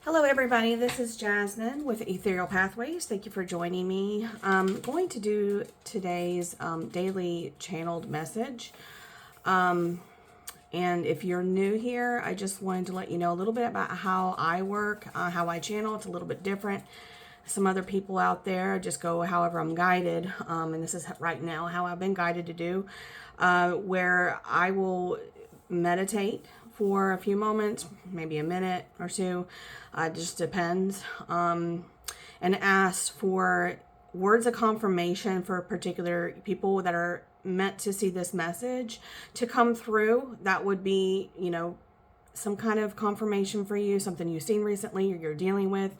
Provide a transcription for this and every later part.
Hello everybody, this is Jasmine with Ethereal Pathways. Thank you for joining me. I'm going to do today's daily channeled message. And if you're new here, I just wanted to let you know a little bit about how I work, how I channel. It's a little bit different. Some other people out there just go however I'm guided. And this is right now how I've been guided to do, where I will meditate for a few moments, maybe a minute or two, just depends, and ask for words of confirmation for particular people that are meant to see this message to come through. That would be, some kind of confirmation for you, something you've seen recently or you're dealing with,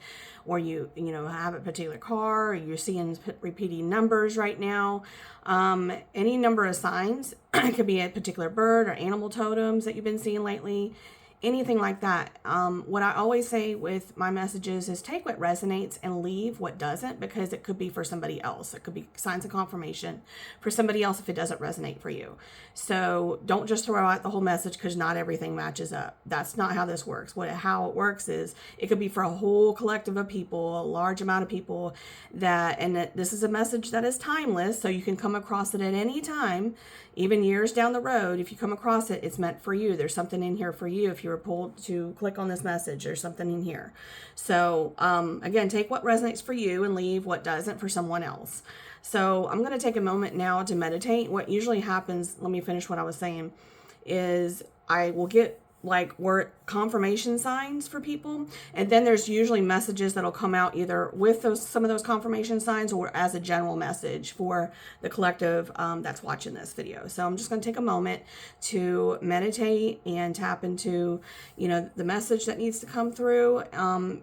or you have a particular car, or you're seeing repeating numbers right now. Any number of signs. It could be a particular bird or animal totems that you've been seeing lately, anything like that. What I always say with my messages is take what resonates and leave what doesn't, because it could be for somebody else. It could be signs of confirmation for somebody else if it doesn't resonate for you. So don't just throw out the whole message because not everything matches up. That's not how this works. How it works is it could be for a whole collective of people, a large amount of people, this is a message that is timeless, so you can come across it at any time, even years down the road. If you come across it, it's meant for you. There's something in here for you. If you were pulled to click on this message, there's something in here. So again, take what resonates for you and leave what doesn't for someone else. So I'm going to take a moment now to meditate. What usually happens, let me finish what I was saying, is I will get word confirmation signs for people, and then there's usually messages that'll come out either with some of those confirmation signs or as a general message for the collective that's watching this video. So I'm just going to take a moment to meditate and tap into the message that needs to come through.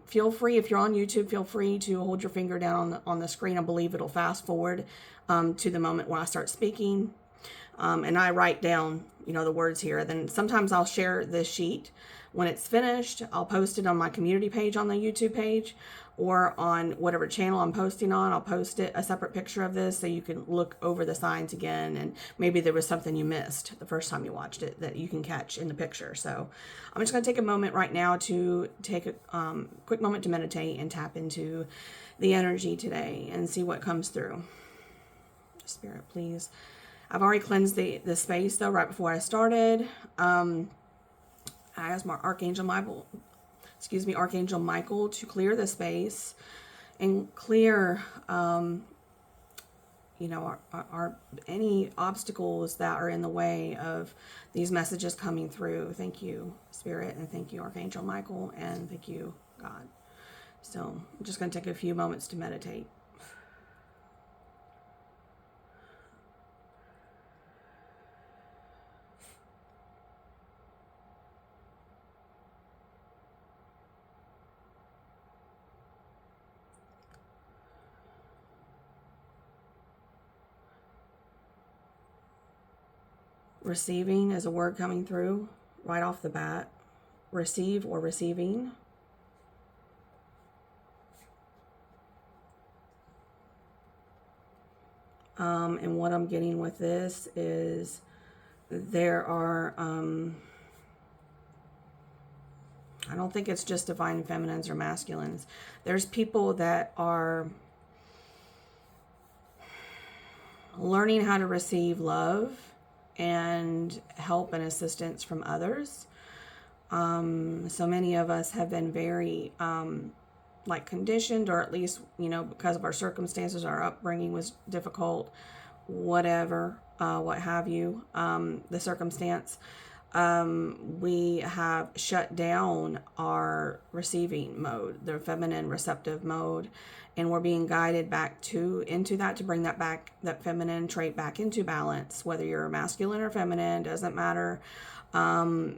Feel free, if you're on YouTube, feel free to hold your finger down on the screen. I believe it'll fast forward to the moment when I start speaking. And I write down, the words here. Then sometimes I'll share this sheet. When it's finished, I'll post it on my community page on the YouTube page, or on whatever channel I'm posting on. I'll post a separate picture of this so you can look over the signs again, and maybe there was something you missed the first time you watched it that you can catch in the picture. So I'm just going to take a moment right now to take a quick moment to meditate and tap into the energy today and see what comes through. Spirit, please. I've already cleansed the space though right before I started. I asked my Archangel Michael to clear the space and clear our any obstacles that are in the way of these messages coming through. Thank you, Spirit, and thank you, Archangel Michael, and thank you, God. So I'm just going to take a few moments to meditate. Receiving is a word coming through right off the bat. Receive or receiving. And what I'm getting with this is there are, I don't think it's just divine feminines or masculines. There's people that are learning how to receive love and help and assistance from others. So many of us have been very conditioned, or at least because of our circumstances, our upbringing was difficult, whatever, what have you, the circumstance, we have shut down our receiving mode, the feminine receptive mode, and we're being guided back into that, to bring that feminine trait back into balance. Whether you're masculine or feminine, doesn't matter. There's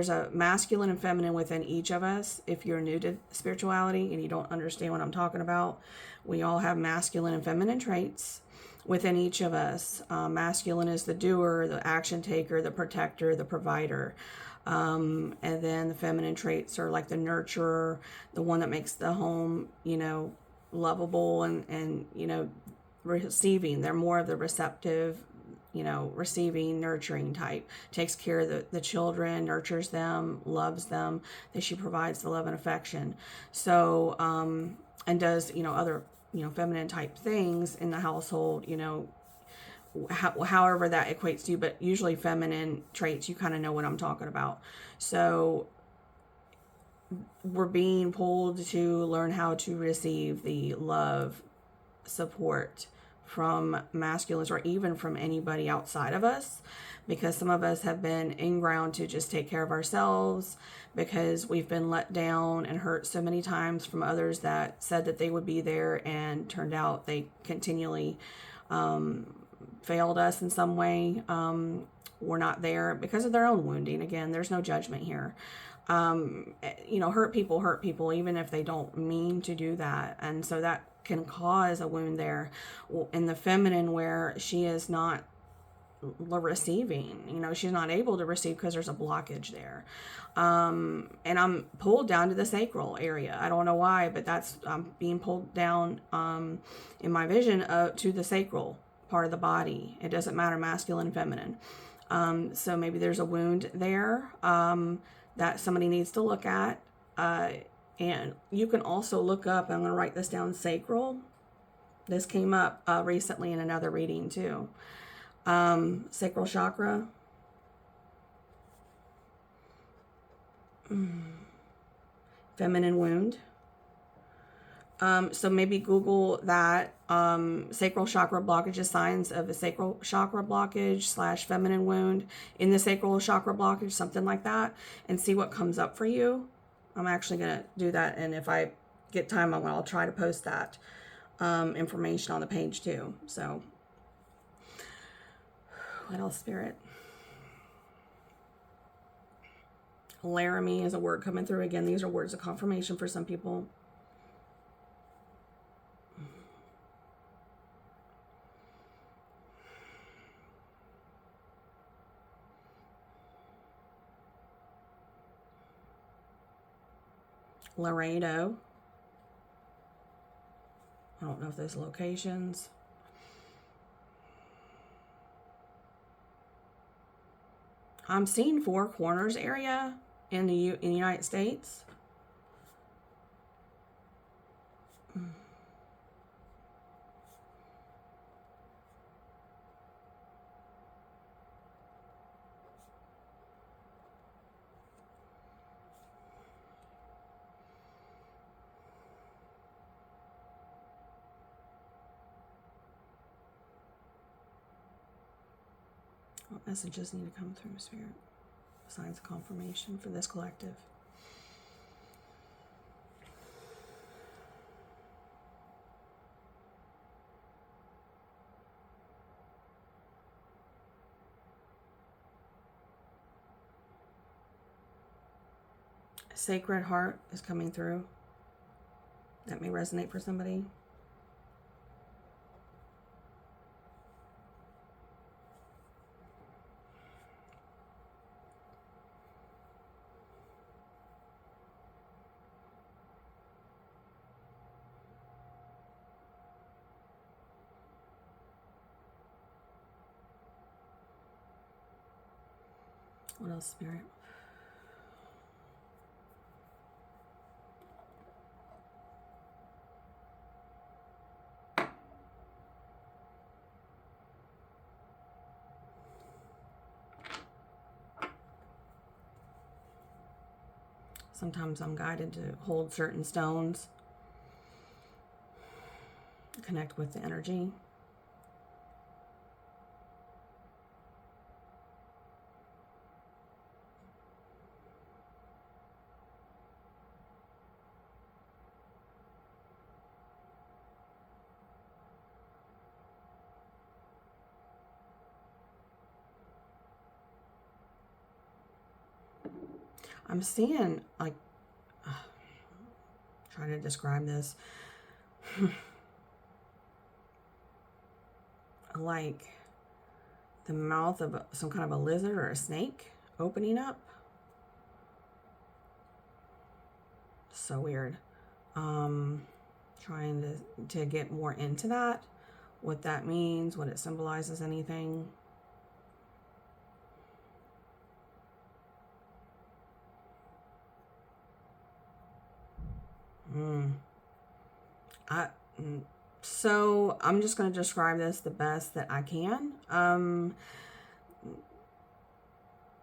a masculine and feminine within each of us. If you're new to spirituality and you don't understand what I'm talking about, we all have masculine and feminine traits within each of us. Masculine is the doer, the action taker, the protector, the provider. And then the feminine traits are like the nurturer, the one that makes the home, lovable and receiving. They're more of the receptive, receiving, nurturing type. Takes care of the children, nurtures them, loves them, that she provides the love and affection. So, and does, other, feminine type things in the household, however that equates to you, but usually feminine traits, you kind of know what I'm talking about. So we're being pulled to learn how to receive the love, support from masculines, or even from anybody outside of us, because some of us have been inground to just take care of ourselves, because we've been let down and hurt so many times from others that said that they would be there and turned out they continually failed us in some way. Were not there because of their own wounding. Again, there's no judgment here. Hurt people, even if they don't mean to do that. And so that can cause a wound there in the feminine, where she is not receiving, she's not able to receive because there's a blockage there. And I'm pulled down to the sacral area. I don't know why, but I'm being pulled down in my vision to the sacral part of the body. It doesn't matter, masculine, feminine. So maybe there's a wound there that somebody needs to look at. And you can also look up, I'm going to write this down, sacral. This came up recently in another reading too. Sacral chakra. Feminine wound. So maybe Google that, sacral chakra blockages, signs of a sacral chakra blockage / feminine wound in the sacral chakra blockage, something like that, and see what comes up for you. I'm actually going to do that, and if I get time, I'll try to post that information on the page too. So, what else, Spirit? Laramie is a word coming through. Again, these are words of confirmation for some people. Laredo. I don't know if there's locations. I'm seeing Four Corners area in the United States. What messages need to come through, Spirit? Signs of confirmation for this collective. Sacred Heart is coming through. That may resonate for somebody. What else, Spirit? Sometimes I'm guided to hold certain stones, connect with the energy. I'm seeing, like, trying to describe this, like the mouth of some kind of a lizard or a snake opening up. So weird. Trying to get more into that, what that means, what it symbolizes, anything. I so I'm just going to describe this the best that I can.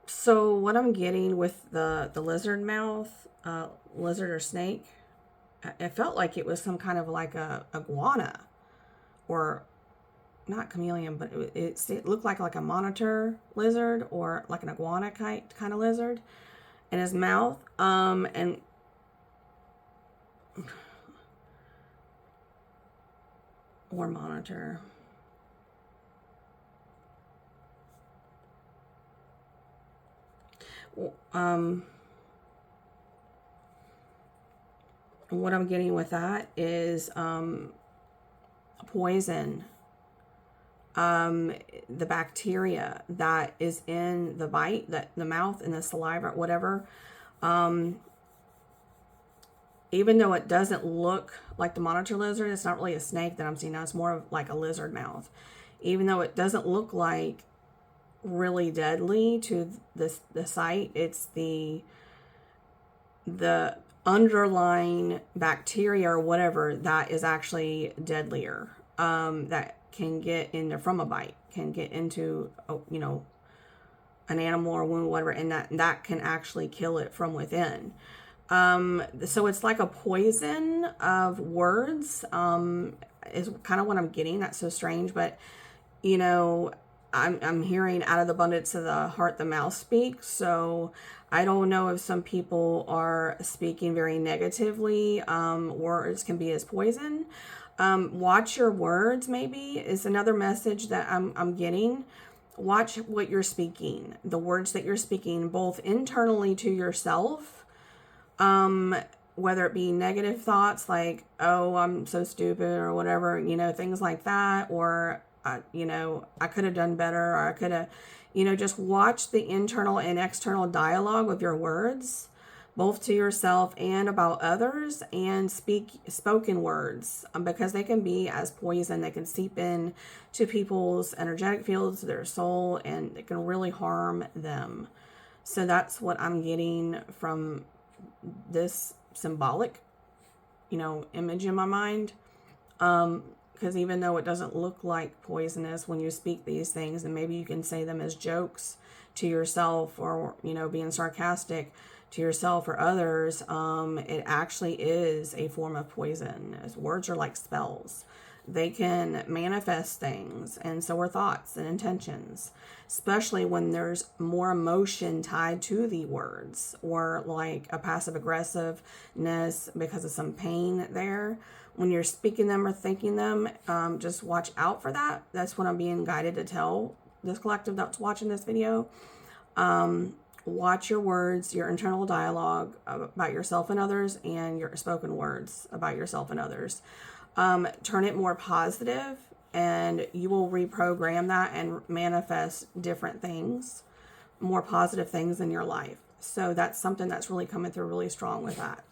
So what I'm getting with the lizard mouth, lizard or snake, it felt like it was some kind of like a iguana, or not chameleon, but it looked like a monitor lizard, or like an iguana kind of lizard in his mouth. And or monitor. What I'm getting with that is poison. The bacteria that is in the bite, that the mouth and the saliva, whatever. Even though it doesn't look like the monitor lizard, it's not really a snake that I'm seeing now. It's more of like a lizard mouth. Even though it doesn't look like really deadly to the sight, it's the underlying bacteria or whatever that is actually deadlier. That can get in there from a bite, can get into an animal or wound, whatever, and that can actually kill it from within. So it's like a poison of words, is kind of what I'm getting. That's so strange, but I'm hearing out of the abundance of the heart, the mouth speaks. So I don't know if some people are speaking very negatively. Words can be as poison. Watch your words, maybe, is another message that I'm getting. Watch what you're speaking, the words that you're speaking, both internally to yourself, whether it be negative thoughts like, oh, I'm so stupid or whatever, things like that, or, I could have done better, or I could have, just watch the internal and external dialogue of your words, both to yourself and about others, and speak spoken words, because they can be as poison. They can seep in to people's energetic fields, their soul, and it can really harm them. So that's what I'm getting from this symbolic, image in my mind. Because even though it doesn't look like poisonous when you speak these things, and maybe you can say them as jokes to yourself, or, being sarcastic to yourself or others, it actually is a form of poison. As words are like spells. They can manifest things, and so are thoughts and intentions, especially when there's more emotion tied to the words, or like a passive aggressiveness because of some pain there. When you're speaking them or thinking them, just watch out for that. That's what I'm being guided to tell this collective that's watching this video. Watch your words, your internal dialogue about yourself and others, and your spoken words about yourself and others. Turn it more positive, and you will reprogram that and manifest different things, more positive things in your life. So that's something that's really coming through really strong with that.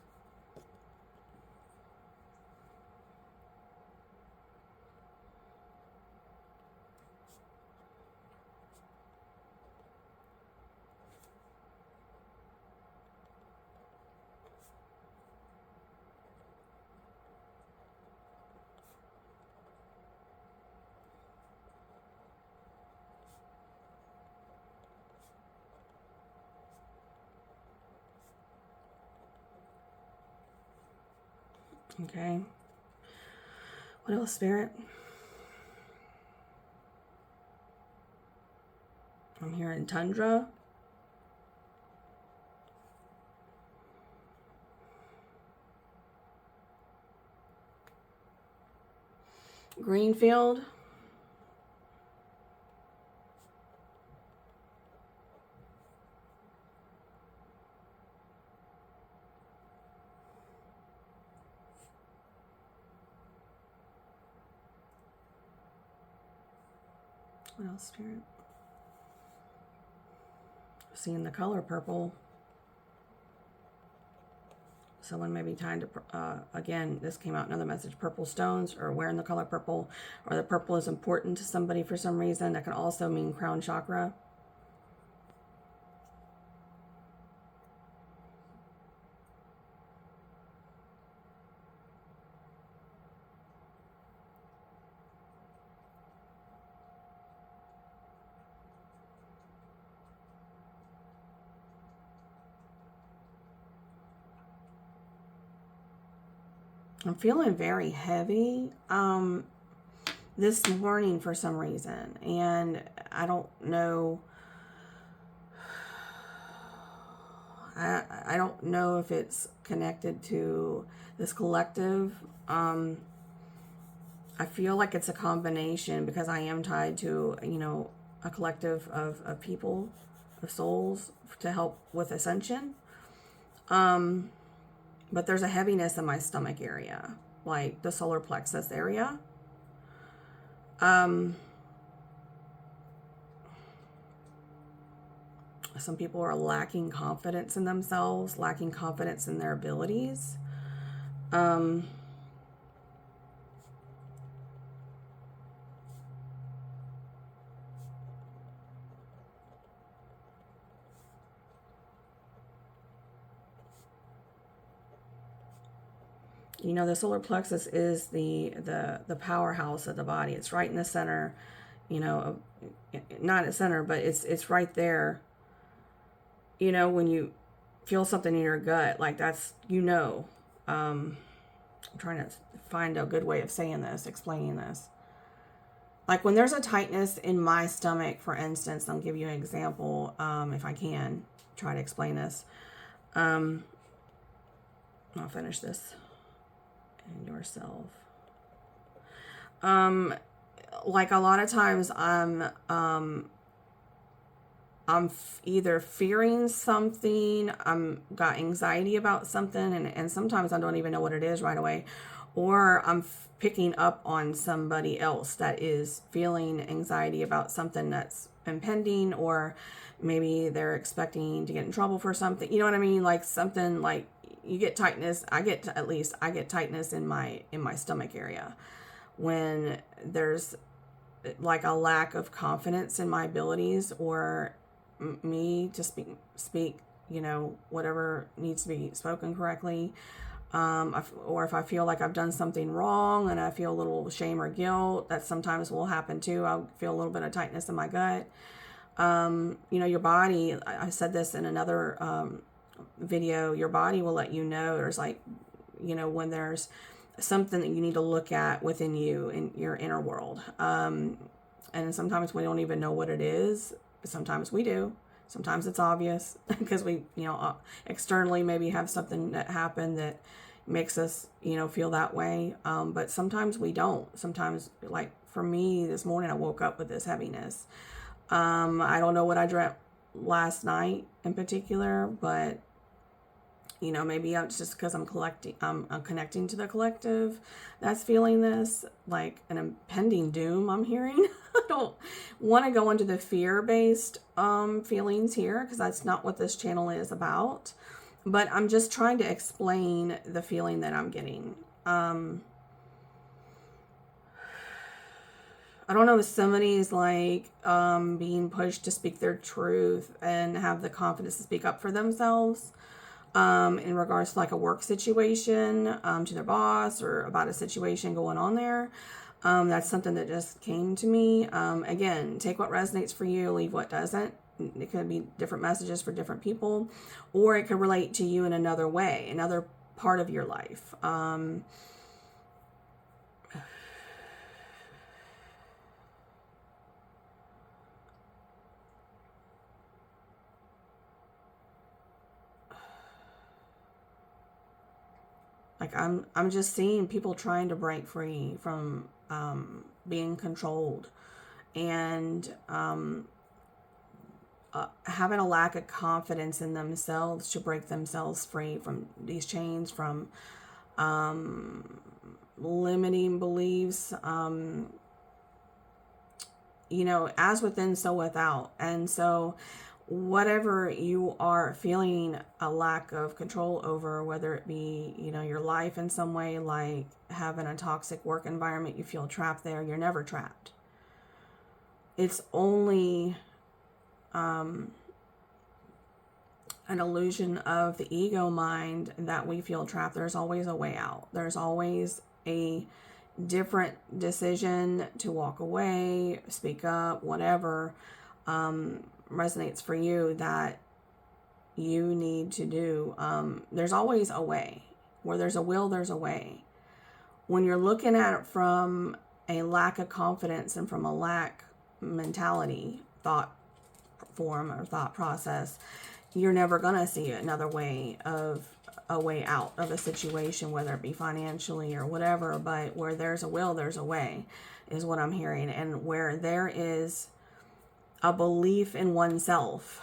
Okay. What else, Spirit? I'm hearing tundra. Greenfield. What else, Spirit? Seeing the color purple. Someone may be tied to, again, this came out another message, purple stones, or wearing the color purple, or the purple is important to somebody for some reason. That can also mean crown chakra. I'm feeling very heavy this morning for some reason, and I don't know. I don't know if it's connected to this collective. I feel like it's a combination because I am tied to, a collective of people, of souls to help with ascension. But there's a heaviness in my stomach area, like the solar plexus area. Some people are lacking confidence in themselves, lacking confidence in their abilities. The solar plexus is the powerhouse of the body. It's right in the center, not at center, but it's right there. When you feel something in your gut, like that's, I'm trying to find a good way of saying this, explaining this. Like when there's a tightness in my stomach, for instance, I'll give you an example, if I can try to explain this. I'll finish this. And yourself. Like a lot of times I'm either fearing something, I'm got anxiety about something, and sometimes I don't even know what it is right away, or I'm picking up on somebody else that is feeling anxiety about something that's impending, or maybe they're expecting to get in trouble for something. You know what I mean? Like something like you get tightness. I get tightness in my stomach area when there's like a lack of confidence in my abilities, or me to speak, whatever needs to be spoken correctly. Or if I feel like I've done something wrong and I feel a little shame or guilt, that sometimes will happen too. I'll feel a little bit of tightness in my gut. Your body, I said this in another video, your body will let you know there's like, when there's something that you need to look at within you in your inner world. And sometimes we don't even know what it is. Sometimes we do. Sometimes it's obvious because we, externally maybe have something that happened that makes us, feel that way. But sometimes we don't. Sometimes, like for me this morning, I woke up with this heaviness. I don't know what I dreamt last night in particular, but maybe it's just because I'm connecting to the collective that's feeling this, like an impending doom I'm hearing. I don't want to go into the fear-based feelings here because that's not what this channel is about. But I'm just trying to explain the feeling that I'm getting. I don't know if somebody's like being pushed to speak their truth and have the confidence to speak up for themselves. In regards to like a work situation, to their boss or about a situation going on there. That's something that just came to me. Again, take what resonates for you, leave what doesn't. It could be different messages for different people, or it could relate to you in another way, another part of your life. Like I'm just seeing people trying to break free from being controlled, and having a lack of confidence in themselves to break themselves free from these chains, from limiting beliefs, as within, so without. And so whatever you are feeling a lack of control over, whether it be, your life in some way, like having a toxic work environment, you feel trapped there, you're never trapped. It's only an illusion of the ego mind that we feel trapped. There's always a way out. There's always a different decision to walk away, speak up, whatever resonates for you that you need to do. There's always a way. Where there's a will, there's a way. when you're looking at it from a lack of confidence and from a lack mentality, thought form or thought process, you're never going to see another way of a way out of a situation, whether it be financially or whatever. But where there's a will, there's a way, is what I'm hearing. And where there is a belief in oneself,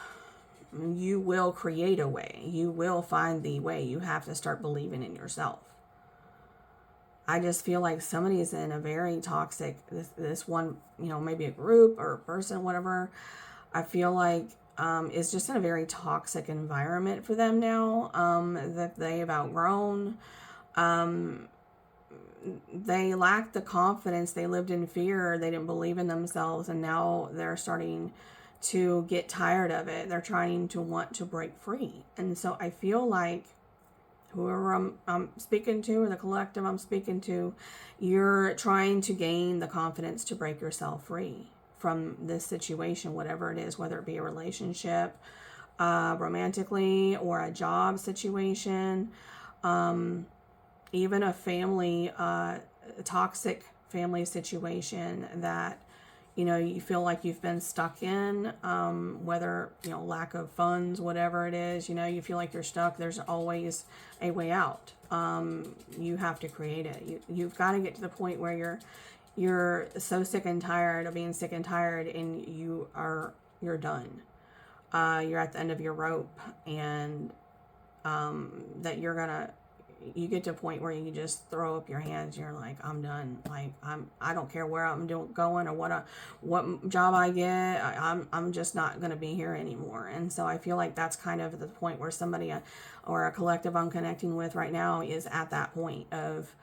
you will create a way. You will find the way. You have to start believing in yourself. I just feel like somebody is in a very toxic, this one, maybe a group or a person, whatever. I feel like is just in a very toxic environment for them now, that they've outgrown. They lacked the confidence. They lived in fear. They didn't believe in themselves. And now they're starting to get tired of it. They're trying to want to break free. And so I feel like whoever I'm speaking to, or the collective I'm speaking to, you're trying to gain the confidence to break yourself free from this situation, whatever it is, whether it be a relationship, romantically, or a job situation, even a family, toxic family situation that, you feel like you've been stuck in, whether, lack of funds, whatever it is, you feel like you're stuck. There's always a way out. You have to create it. You've got to get to the point where you're so sick and tired of being sick and tired, and you're done. You're at the end of your rope, and that you get to a point where you just throw up your hands. You're like, I'm done. Like, I don't care where I'm going or what job I get. I'm just not going to be here anymore. And so I feel like that's kind of the point where somebody or a collective I'm connecting with right now is at that point of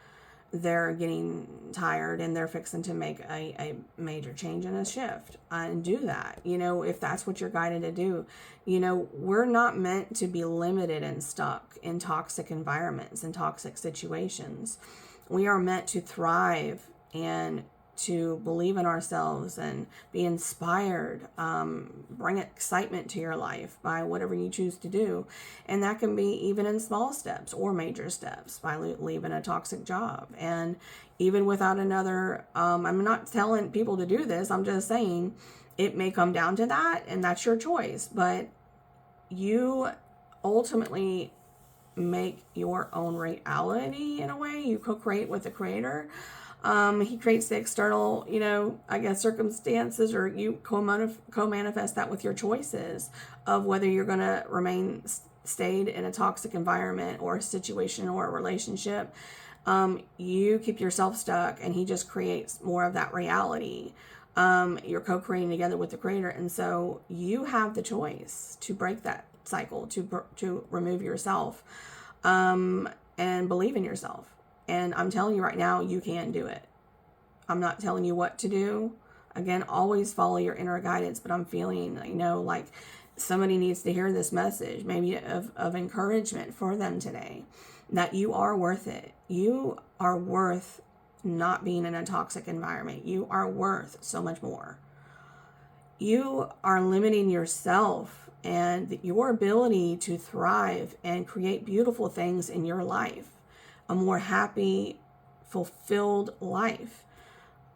they're getting tired and they're fixing to make a major change and a shift, and do that. If that's what you're guided to do, we're not meant to be limited and stuck in toxic environments and toxic situations. We are meant to thrive and to believe in ourselves and be inspired, bring excitement to your life by whatever you choose to do. And that can be even in small steps or major steps, by leaving a toxic job. And even without another, I'm not telling people to do this. I'm just saying it may come down to that, and that's your choice. But you ultimately make your own reality in a way. You co-create with the creator. He creates the external, circumstances, or you co-manifest that with your choices of whether you're going to remain stayed in a toxic environment or a situation or a relationship. You keep yourself stuck, and he just creates more of that reality. You're co-creating together with the creator. And so you have the choice to break that cycle, to remove yourself, and believe in yourself. And I'm telling you right now, you can do it. I'm not telling you what to do. Again, always follow your inner guidance, but I'm feeling, like somebody needs to hear this message, maybe of encouragement for them today, that you are worth it. You are worth not being in a toxic environment. You are worth so much more. You are limiting yourself and your ability to thrive and create beautiful things in your life, a more happy, fulfilled life,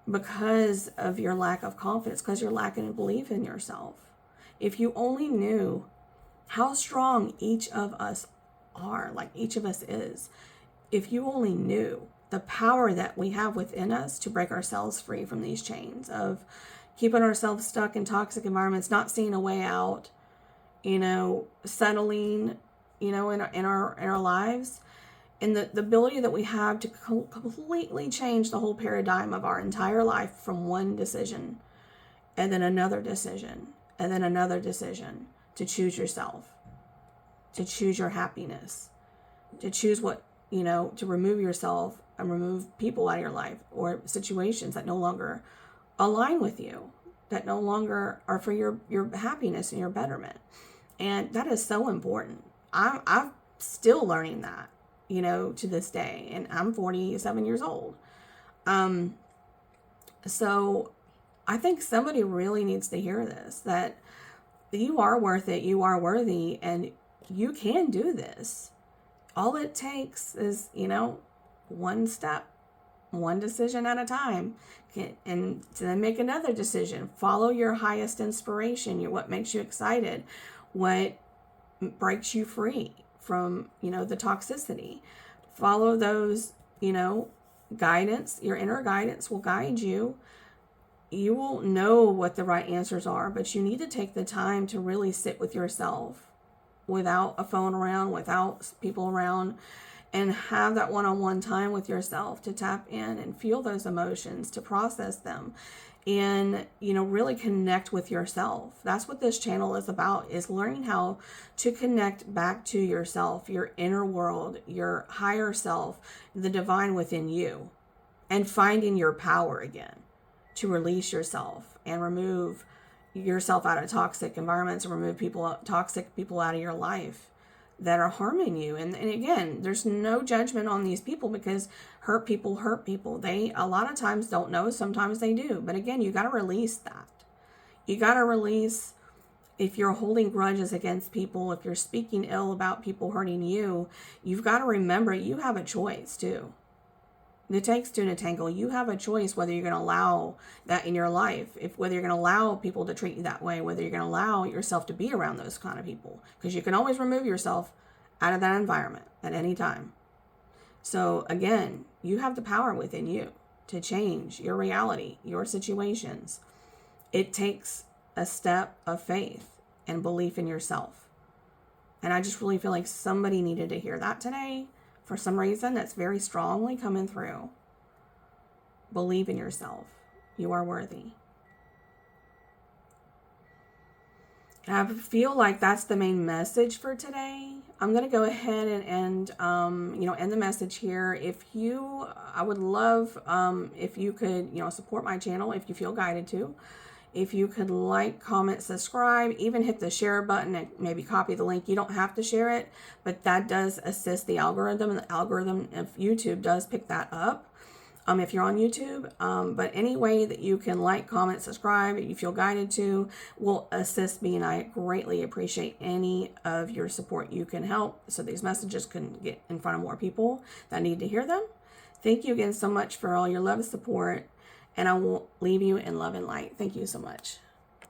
because of your lack of confidence, because you're lacking belief in yourself. If you only knew how strong each of us are, like each of us is, if you only knew the power that we have within us to break ourselves free from these chains of keeping ourselves stuck in toxic environments, not seeing a way out, settling, in our lives, and the ability that we have to completely change the whole paradigm of our entire life from one decision, and then another decision, and then another decision, to choose yourself, to choose your happiness, to choose what, to remove yourself and remove people out of your life or situations that no longer align with you, that no longer are for your happiness and your betterment. And that is so important. I'm still learning that, to this day, and I'm 47 years old. So I think somebody really needs to hear this, that you are worth it, you are worthy, and you can do this. All it takes is, one step, one decision at a time, and then make another decision. Follow your highest inspiration, what makes you excited, what breaks you free from, the toxicity. Follow those, guidance. Your inner guidance will guide you. You will know what the right answers are, but you need to take the time to really sit with yourself without a phone around, without people around, and have that one-on-one time with yourself to tap in and feel those emotions, to process them, and really connect with yourself. That's what this channel is about, is learning how to connect back to yourself, your inner world, your higher self, the divine within you, and finding your power again, to release yourself and remove yourself out of toxic environments, and remove toxic people out of your life that are harming you. And again, there's no judgment on these people, because hurt people. They a lot of times don't know, sometimes they do. But again, you got to release that. You got to release, if you're holding grudges against people, if you're speaking ill about people hurting you, you've got to remember you have a choice too. It takes two to tangle. You have a choice whether you're going to allow that in your life, whether you're going to allow people to treat you that way, whether you're going to allow yourself to be around those kind of people, because you can always remove yourself out of that environment at any time. So again, you have the power within you to change your reality, your situations. It takes a step of faith and belief in yourself. And I just really feel like somebody needed to hear that today. For some reason, that's very strongly coming through. Believe in yourself. You are worthy. And I feel like that's the main message for today. I'm going to go ahead and end the message here. I would love if you could, support my channel if you feel guided to. If you could like, comment, subscribe, even hit the share button and maybe copy the link. You don't have to share it, but that does assist the algorithm. And the algorithm of YouTube does pick that up if you're on YouTube. But any way that you can like, comment, subscribe, if you feel guided to, will assist me. And I greatly appreciate any of your support. You can help so these messages can get in front of more people that need to hear them. Thank you again so much for all your love and support. And I will leave you in love and light. Thank you so much.